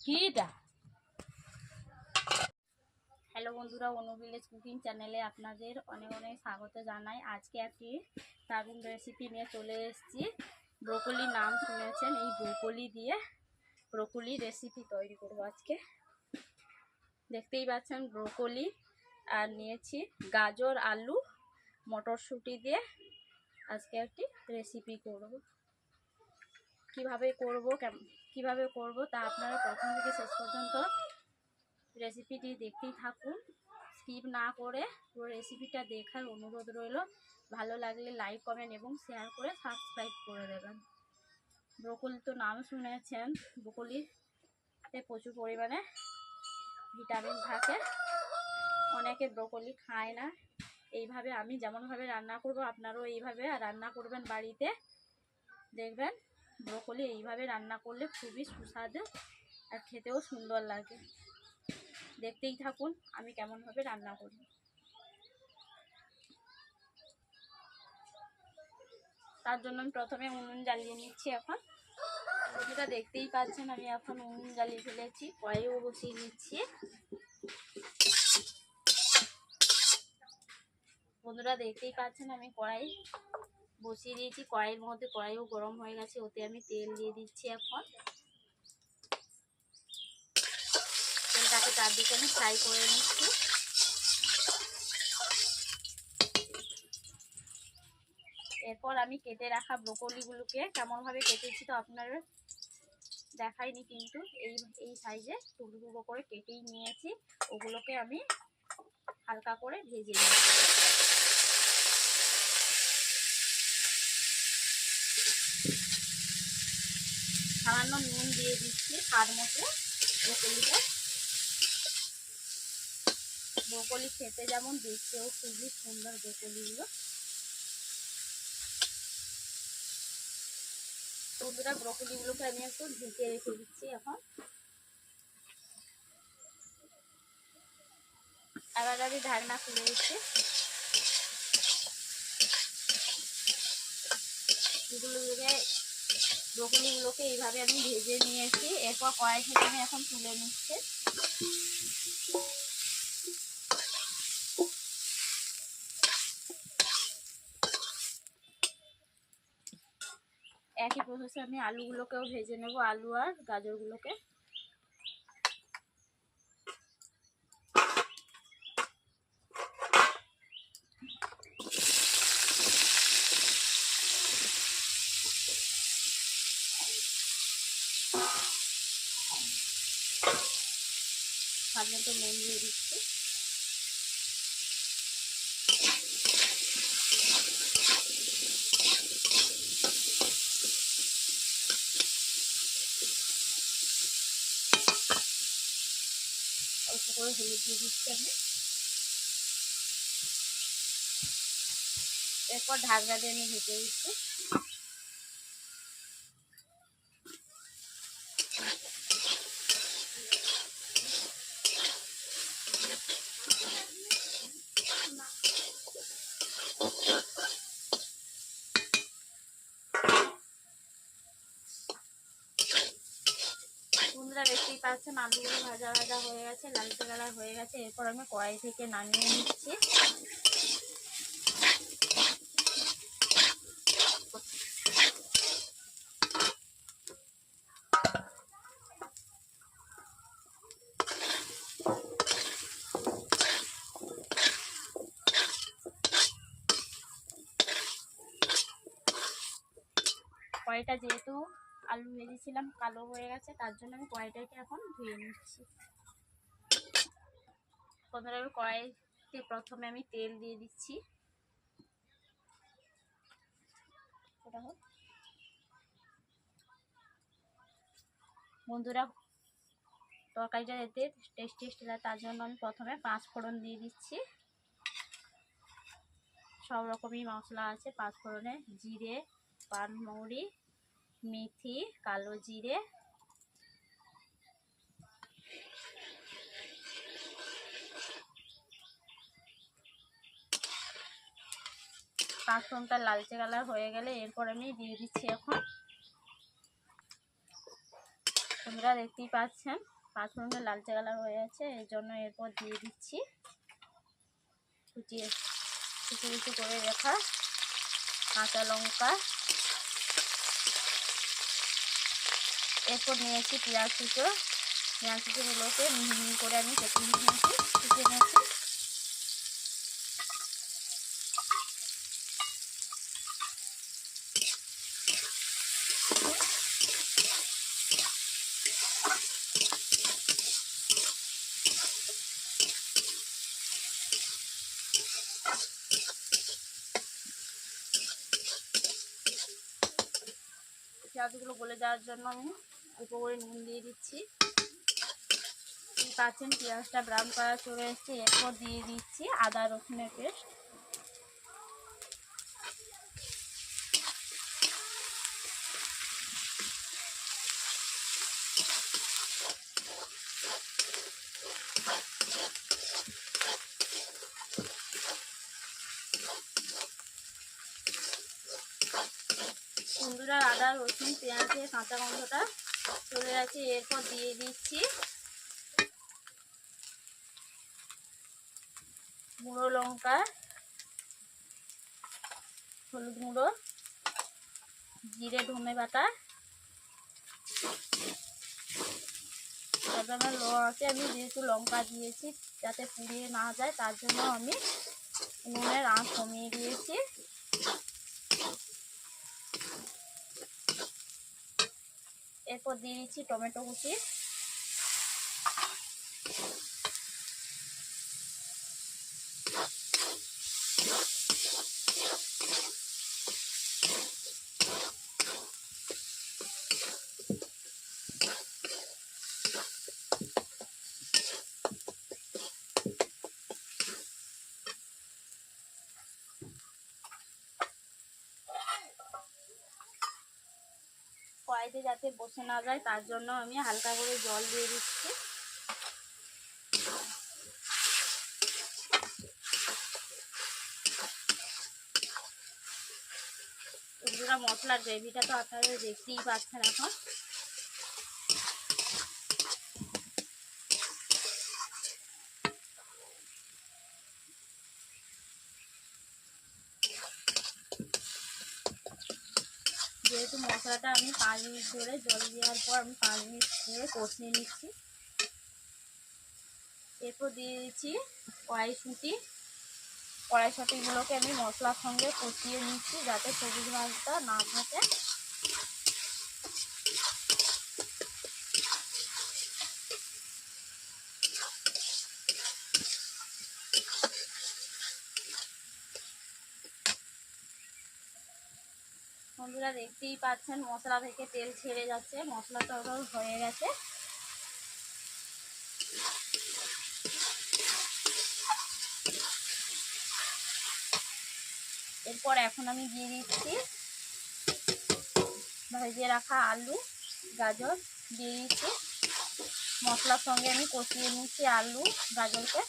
কিটা হ্যালো বন্ধুরা, অনু village cooking চ্যানেলে আপনাদের অনেক অনেক স্বাগত জানাই। আজকে একটি দারুণ রেসিপি নিয়ে চলে এসেছি। ব্রোকলি নাম শুনেছেন, এই ব্রোকলি দিয়ে ব্রোকলি রেসিপি তৈরি করব আজকে। দেখতেই পাচ্ছেন ব্রোকলি, আর নিয়েছি গাজর, আলু, মটরশুঁটি দিয়ে আজকে একটি রেসিপি করব। কিভাবে করব তা আপনারা প্রথম থেকে শেষ পর্যন্ত রেসিপিটি দেখতেই থাকুন, স্কিপ না করে পুরো রেসিপিটা দেখার অনুরোধ রইল। ভালো লাগলে লাইক, কমেন্ট এবং শেয়ার করে সাবস্ক্রাইব করে দেবেন। ব্রোকলি তো নাম শুনেছেন, ব্রোকলিতে প্রচুর পরিমাণে ভিটামিন থাকে। অনেকে ব্রোকলি খায় না। এইভাবে আমি যেমনভাবে রান্না করব আপনারাও এইভাবে রান্না করবেন বাড়িতে। দেখবেন ব্রোকলি এইভাবে রান্না করলে খুবই সুস্বাদু আর খেতেও সুন্দর লাগে। দেখতেই থাকুন আমি কেমনভাবে রান্না করি। তার জন্য আমি প্রথমে উনুন জ্বালিয়ে নিচ্ছি। এখন যেটা দেখতেই পাচ্ছেন আমি এখন উনুন জ্বালিয়ে ফেলেছি, কড়াইও বসিয়ে নিচ্ছি। বন্ধুরা দেখতেই পাচ্ছেন আমি কড়াই বসিয়ে দিয়েছি। কড়াইয়ের মধ্যে কড়াইও গরম হয়ে গেছে, ওতে আমি তেল দিয়ে দিচ্ছি। এখন তেলটাকে চারদিকে আমি ফ্রাই করে নিচ্ছি। এরপর আমি কেটে রাখা ব্রোকলিগুলোকে কেমনভাবে কেটেছি তো আপনারা দেখাইনি, কিন্তু এই সাইজে টুকরো টুকরো করে কেটেই নিয়েছি। ওগুলোকে আমি হালকা করে ভেজে নিয়েছি। সামান্য নুন দিয়ে দিচ্ছি স্বাদ মতো। ব্রোকলি খেতে যেমন দেখতেও খুবই সুন্দর ব্রোকলিগুলো। বন্ধুরা ব্রোকলিগুলোকে আমি একটু ঢেকে রেখে দিচ্ছি। এবার আমি ঢাকনা খুলে দিচ্ছি। ব্রোকলিগুলোকে এইভাবে আমি ভেজে নিয়েছি। এরপর কড়াই থেকে আমি এখন তুলে নিচ্ছি। একই প্রসেসে আমি আলুগুলোকেও ভেজে নেব, আলু আর গাজরগুলোকে। স্বাদ মতো নুন দিয়ে দিচ্ছি। অল্প করে হলুদ দিয়ে দিচ্ছি আমি। এরপর ঢাকনা দিয়ে আমি ঢেকে দিচ্ছি। বন্ধুরা দেখতেই পাচ্ছেন আলুগুলো ভাজা ভাজা হয়ে গেছে, লালচে কালার হয়ে গেছে। এরপর আমি কড়াই থেকে নামিয়ে নিচ্ছি। কড়াইটা যেহেতু আলু ভেজেছিলাম কালো হয়ে গেছে, তার জন্য আমি কড়াইটাকে এখন ধুয়ে নিচ্ছি। বন্ধুরা কড়াইতে প্রথমে আমি তেল দিয়ে দিচ্ছি। বন্ধুরা তরকারিটা যাতে টেস্টি হয় তার জন্য আমি প্রথমে 5 ফোড়ন দিয়ে দিচ্ছি। সব রকমই মশলা আছে 5 ফোড়নে, জিরে, পানমৌরি, মেথি, কালো জিরে, পাঁচফোড়নটা লালচে কালার হয়ে গেলে এরপর আমি দিয়ে দিচ্ছি এখন। তোমরা দেখতেই পাচ্ছেন পাঁচফোড়নটা লালচে কালার হয়ে গেছে, এই জন্য এরপর দিয়ে দিচ্ছি কুচি কুচি করে রাখা কাঁচা লঙ্কা। এরপর নিয়েছি পেঁয়াজ কুচোগুলোকে মিহি করে আমি কেটে নিয়েছি, কুচিয়ে নিয়েছি। পেঁয়াজগুলো গলে যাওয়ার জন্য আমি অল্প করে নুন দিয়ে দিচ্ছি। পাচ্ছেন পেঁয়াজটা ব্রাউন কালার চলে এসেছে। এরপর দিয়ে দিচ্ছি আদা রসুনের পেস্ট। বন্ধুরা, আদা রসুন পেঁয়াজের কাঁচা গন্ধটা চলে গেছে। এরপর দিয়ে দিচ্ছি গুঁড়ো লঙ্কা, হলুদ গুঁড়ো, জিরে ধনে বাটা। তবে আমার লো আছে, আমি যেহেতু লঙ্কা দিয়েছি যাতে পুড়িয়ে না যায় তার জন্য আমি নুনের আঁচ কমিয়ে দিয়েছি। এরপর দিয়ে দিচ্ছি টমেটো কুচি। কড়াইতে যাতে বসে না যায় তার জন্য আমি হালকা করে জল দিয়ে দিচ্ছি। বন্ধুরা, মশলার গ্রেভিটা তো আপনারা দেখতেই পাচ্ছেন। এখন যেহেতু মশলাটা আমি 5 মিনিট ধরে জল দেওয়ার পর আমি 5 মিনিট ধরে কষিয়ে নিচ্ছি। এরপর দিয়ে দিচ্ছি কড়াইশুঁটিগুলোকে আমি মশলার সঙ্গে কষিয়ে নিচ্ছি যাতে সবুজ ভাজটা না থাকে। বন্ধুরা, দেখতেই পাচ্ছেন মশলা থেকে তেল ছেড়ে যাচ্ছে, মশলাটাও হয়ে গেছে। এরপর এখন আমি দিয়ে দিচ্ছি ভেজে রাখা আলু গাজর দিয়ে দিচ্ছি। মশলার সঙ্গে আমি কষিয়ে নিচ্ছি আলু গাজরকে।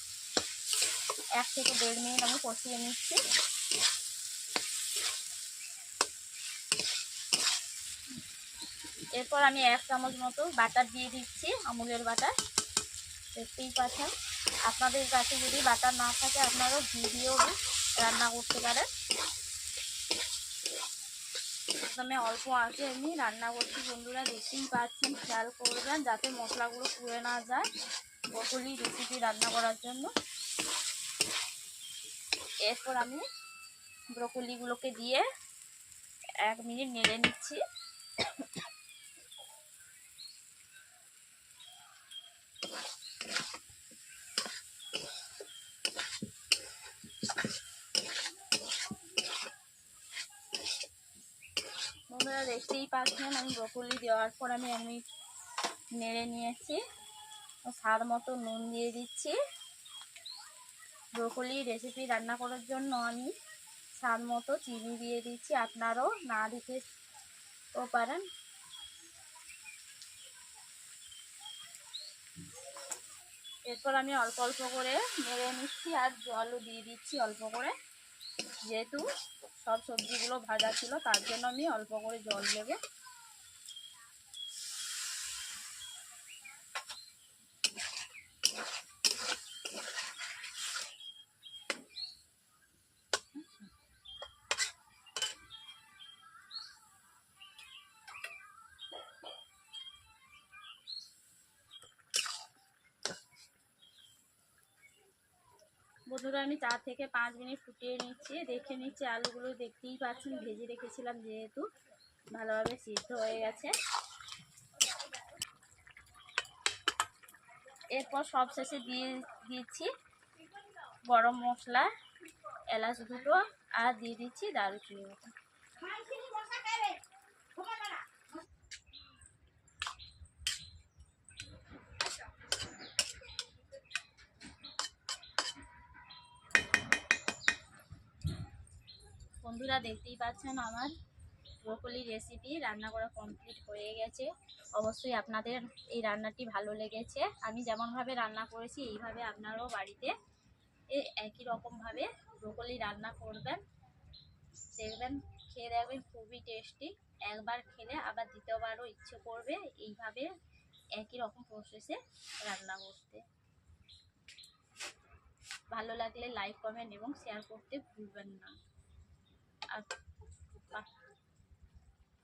1 থেকে 1.5 মিনিট আমি কষিয়ে নিচ্ছি। এরপর আমি 1 চামচ মতো বাটার দিয়ে দিচ্ছি, আমুলের বাটার। দেখতেই পাচ্ছেন, আপনাদের কাছে যদি বাটার না থাকে আপনারা ঘি দিয়েও রান্না করতে পারেন। প্রথমে অল্প আঁচে আমি রান্না করছি। বন্ধুরা, দেখতেই পাচ্ছেন, খেয়াল করবেন যাতে মশলাগুলো পুড়ে না যায় ব্রকলি রেসিপি রান্না করার জন্য। এরপর আমি ব্রকলিগুলোকে দিয়ে 1 মিনিট নেড়ে নিচ্ছি। বন্ধুরা, দেখতেই পাচ্ছেন আমি ব্রকলি দেওয়ার পর আমি নেড়ে নিয়েছি। স্বাদ মতো নুন দিয়ে দিচ্ছি। ব্রকলি রেসিপি রান্না করার জন্য আমি স্বাদ মতো চিনি দিয়ে দিচ্ছি, আপনারাও না দিতেও পারেন। এরপর আমি অল্প অল্প করে নেড়ে নিচ্ছি আর জলও দিয়ে দিচ্ছি অল্প করে। যেহেতু সব সবজিগুলো ভাজা ছিল তার জন্য আমি অল্প করে জল দেব। বন্ধুরা আমি 4 থেকে 5 মিনিট ফুটিয়ে নিচ্ছি। দেখে নিচ্ছি আলুগুলো দেখতেই পাচ্ছেন ভেজে রেখেছিলাম যেহেতু ভালোভাবে সিদ্ধ হয়ে গেছে। এরপর সব শেষে দিচ্ছি গরম মশলা, এলাচ দুটো, আর দিয়ে দিচ্ছি দারুচিনি মতো। বন্ধুরা দেখতেই পাচ্ছেন আমার ব্রোকলি রেসিপি রান্না করা কমপ্লিট হয়ে গেছে। অবশ্যই আপনাদের এই রান্নাটি ভালো লেগেছে। আমি যেমনভাবে রান্না করেছি এইভাবে আপনারাও বাড়িতে একই রকমভাবে ব্রোকলি রান্না করবেন, দেখবেন খেয়ে দেখবেন খুবই টেস্টি। একবার খেলে আবার দ্বিতীয়বারও ইচ্ছে করবে এইভাবে একই রকম প্রসেসে রান্না করতে। ভালো লাগলে লাইক কমেন্ট এবং শেয়ার করতে ভুলবেন না। আর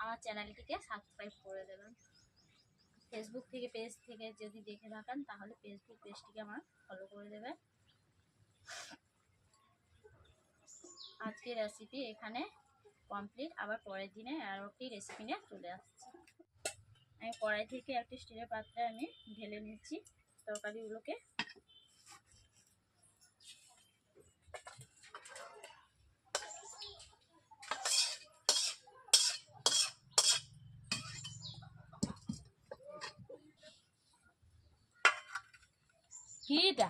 আমার চ্যানেলটিকে সাবস্ক্রাইব করে দেবেন। ফেসবুক থেকে পেজ থেকে যদি দেখে থাকেন তাহলে ফেসবুক পেজটিকে আমার ফলো করে দেবেন। আজকের রেসিপি এখানে কমপ্লিট। আবার পরের দিনে আরও একটি রেসিপি নিয়ে চলে আসছি। আমি কড়াই থেকে একটি স্টিলের পাত্রে আমি ঢেলে নিচ্ছি তরকারিগুলোকে। কিটা